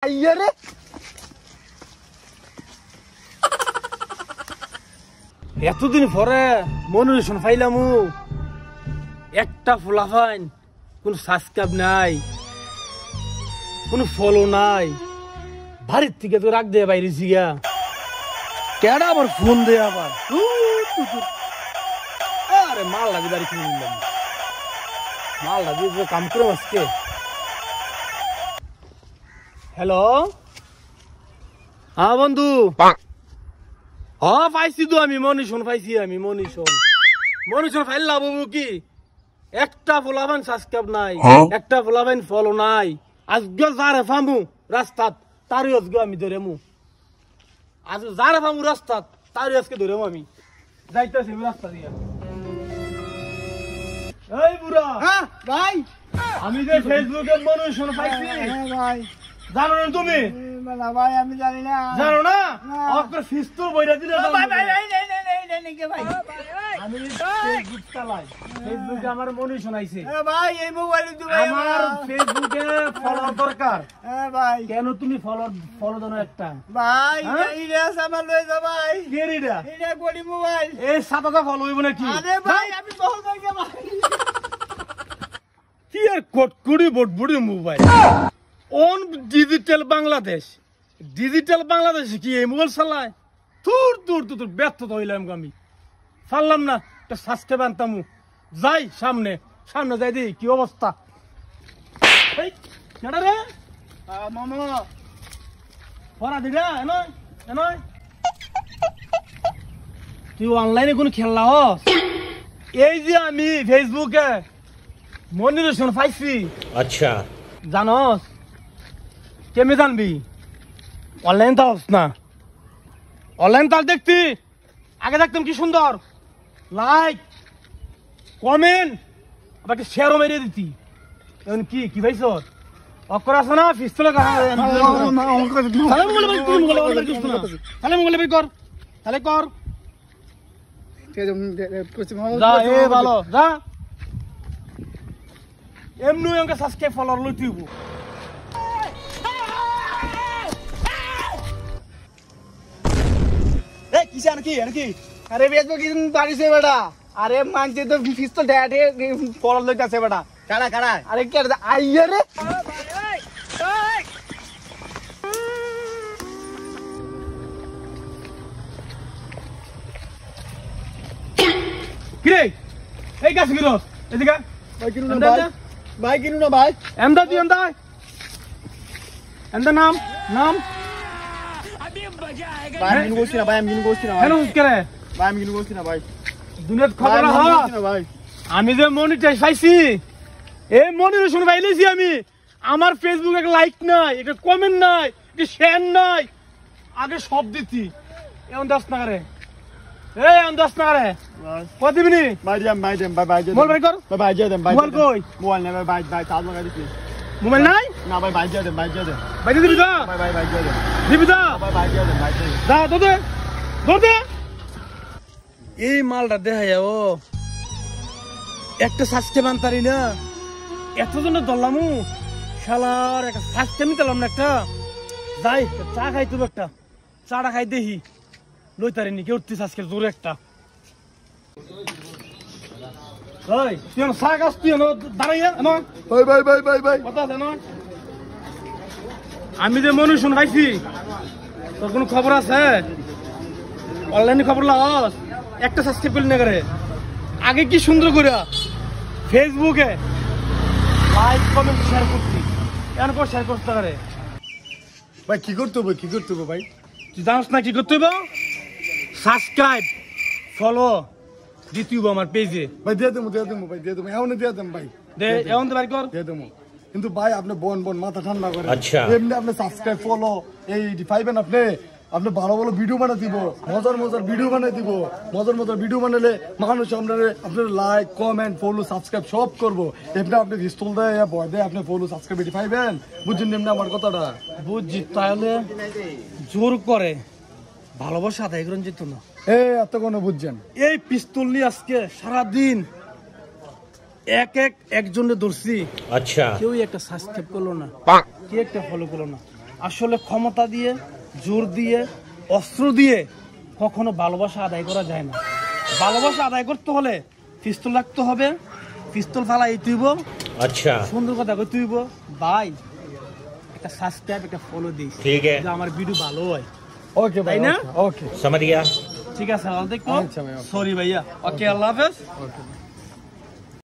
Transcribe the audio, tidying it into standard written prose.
আইয়ারে এতদিন পরে মনোরেশন পাইলামু একটা ফলাফাইন কোন সাবস্ক্রাইব নাই কোন ফলো নাই বাড়ির থেকে তো রাখ দে বাইরে জিগা কেডা আবার ফোন দে আবার আরে মাল লাগি বাড়ি কিনে নিলাম মাল লাগি কাম করে আজকে হ্যালো হ্যাঁ বন্ধু পাইছি তো আমি মনিশন পাইছি আমি মনিশন ফাইল লাভ হবো কি একটা ফলাফান সাবস্ক্রাইব নাই একটা ফলাফান ফলো নাই আজকে যারে ফামু রাস্তাত তারই আজকে আমি ধরেমু আজ যারে ফামু রাস্তাত তারই আজকে ধরেমু আমি যাইতেছি রাস্তা দিয়া এই বুড়া হ্যাঁ ভাই আমি যে ফেসবুকে মনিশন পাইছি ভাই জানো না তুমি না ভাই আমি জানি না জানো না আপনার ফিস্তুর বইরা দিলে ভাই ভাই ভাই নেই কে ভাই আমি ফেসবুক চালাই ফেসবুকে আমার মনিশন আইছে ভাই এই মোবাইলে তুমি আমার ফেসবুকে ফলো দরকার ভাই কেন তুমি ফলো দাও একটা ভাই এইটা সামান লই যা ভাই কেরিডা এইটা কোডি মোবাইল এই সাতাটা ফলো হইব নাকি আরে ভাই আমি বহু জায়গা ভাই কি আর কোটকুড়ি বটবুড়ি মোবাইল অন ডিজিটাল বাংলাদেশ কি এই মোবাইল চালায় তোর ব্যর্থ হইলাম আমি পারলাম না একটা সাবস্ক্রাইব আনতাম যাই সামনে যাই দি কি অবস্থা এই কেডা রে মামা পড়া দিরা এনয় তুই অনলাইনে কোন খেললা এই যে আমি ফেসবুকে মনিরেশন পাইছি আচ্ছা জানোস কেমনে জানবি অনলাইন তাস না অনলাইন তাস দেখতি আগে দেখতাম কি সুন্দর লাইক কমেন্ট আবার শেয়ারও মেরে দিতি এখন কি পাইছ অক্ষর আছে না পিস্তলে মোবাইল কর তাহলে কর যা এ ভালো যা এমনি আমাকে সাবস্ক্রাইব ফলোয়ার লই তুইব এ কিছে আনকি আরে বেজো কি বাড়িছে বেটা আরে মানছে তো পিস্তল ঢাটে পড়ল লইতাছে বেটা কাড়া আরে কে আইয়ারে কিরে এই গাছ গিরস এদিকে ভাই কিনু না ভাই এমদা তুই এমদা নাম ভাই আমি গোছি না কেন করে ভাই আমি গোছি না ভাই দুনিয়ার খবর ভাই আমি যে মনিটাইজ পাইছি এই মনিটাইজেশন পাইলেছি আমি আমার ফেসবুকে একটা লাইক নাই একটা কমেন্ট নাই একটা শেয়ার নাই আগে সব দিতি এখন 10 টাকা রে দশ টাকা রে কত দিবি নি ভাই মোবাইল বাই কর ভাই যা দেন ভাই মোবাইল কই মোবাইল না ভাই চার্জ লাগাই দিছি মোবাইল নাই না ভাই যা দেন ভাই দিবি তো ভাই যা দেন দিবি তো ভাই যা দেন যা দে এই মালটা দেখায় ও একটা সাবস্ক্রাইব আনতারি না এতজনের ধরলামু শালার একটা সাবস্ক্রাইব নিতাম না একটা যাই চা খাই তুমি একটা চাটা খাই দেখি লইতারি নি কেউ সাবস্ক্রাইব জোরে একটা ওই তুই চা গাছ তুই দাঁড়াইয়া নয় ভাই কথা আছে নয় আমি যে মনুষ্য খাইছি তোর কোনো খবর আছে অনলাইনে খবর লাস একটা সাবস্ক্রাইব করলি না করে আগে কি সুন্দর করে ফেসবুকে লাইক কমেন্ট শেয়ার করছি এখন পর শেয়ার করতে পারে ভাই কি করতে হবে ভাই তুই জানিস না কি করতে হবে সাবস্ক্রাইব ফলো দিতে হবে আমার পেজে ভাই দিয়ে দেবো ভাই দিয়ে দেবো এমন দিয়ে দেন ভাই দে এখন তো বাড়ি কর দিয়ে দেবো কিন্তু ভাই আপনি বোন মাথা ঠান্ডা করে আচ্ছা এমনি আপনি সাবস্ক্রাইব ফলো এই পাইবেন আপনি ভালো ভিডিও বানাই দিব মজার ভিডিও বানাই দিব মজার ভিডিও বানালে মানুষ আপনার লাইক কমেন্ট ফলো সাবস্ক্রাইব সব করবো এমনি আপনি পিস্তল দেয় ভয় দেয় আপনি ফলো সাবস্ক্রাইব এটি পাইবেন বুঝছেন এমনি আমার কথাটা বুঝছি তাহলে জোর করে ভালোবাসা আদায় করেন যেত না এত কোনো বুঝছেন এই পিস্তল নিয়ে আজকে সারাদিন একজনে ধরছি আচ্ছা কেউ একটা সাবস্ক্রাইব করলো না কেউ একটা ফলো করলো না আসলে ক্ষমতা দিয়ে, জোর দিয়ে, অস্ত্র দিয়ে কখনো ভালোবাসা আদায় করা যায় না। ভালোবাসা আদায় করতে হলে পিস্তল রাখতে হবে, পিস্তল ফালাই তুইব। अच्छा সুন্দর কথা কই তুইব ভাই, একটা সাবস্ক্রাইব, একটা ফলো দিস, ठीक है, যে আমার ভিডিও ভালো হয়। ওকে ভাই, তাই না? ওকে समझ गया। ঠিক আছে, আচ্ছা ভাই, সরি ভাইয়া। ওকে, আল্লাহ হাফেজ। ওকে।